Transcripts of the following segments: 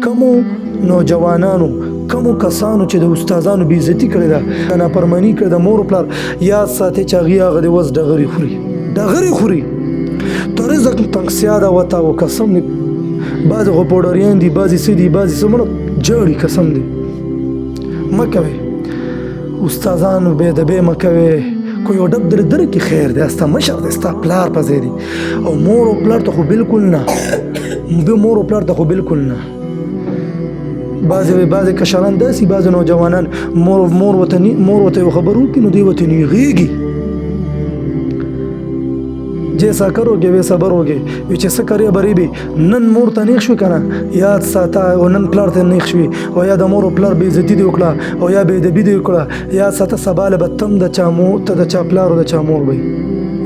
کومو نوجوانانو کومو کسانو چې د استادانو بې عزتي کړې ده نافرماني کړې ده مور پلار یاد ساتئ چې هغې هغه د وس ډغرې خوري د رزق تنګسیا ده ورته او قسم دی بعضې خو پوډریان دي بعضې څه دي بعضې څه مړه جړي قسم دی مه کوئ استادانو بې ادبۍ مه کوئ کو یو ډب در کې خیر دی ستا مشر دی ستا پلار په ځای دی او مور او پلار ته خو بالکل نه بعضې کشران داسې بعضې نوجوانان مور ورته یو خبر وکړي نو دوی ورته نیغېږي جیسا کروگے ویسا بروگے چې څه کرے بری به نن مور ته نیښ شو کنه یاد ساته او نن پلار ته نیښ شوی او یا د مور او پلار بې عزتي دی وکړه او یا بې ادبي دی وکړه یاد ساته سبا له به تم د چا مور ته د چا پلار او د چا مور وي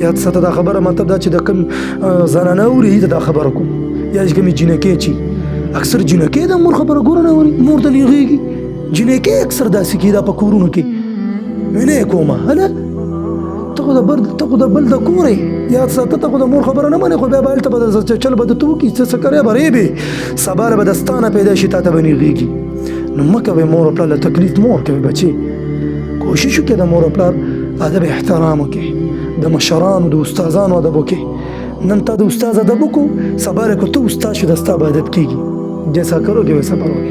یاد ساته دا خبره مطلب دا چې د کوم زنانه اوري دا خبره کوم یا چې کومې جینکې چې اکثر جینکې د مور خبره ګوره نه اوري مور ته نیغېږي جینکې اکثر داسې کېده په کورونو کې وینې کومه هله ته خو د بل د کورې یاد ساته ته خو د مور خبره نه منې خو بیا به هلته به چل به د تو وکړي څه کرې به ریبې سبا به د ستانه پیدا شي تا ته به نیغېږي نو مه کوئ مور او پلار له تکلیف مه ورکوئ بچې کوشش وکړئ د مور او پلار ادب احترام وکړئ د مشرانو د استادانو ادب وکړئ نن تا د استاد ادب وکړو سبا که ته استاد شو د ستا به ادب کېږي جیسا کروگے ویسا پروگے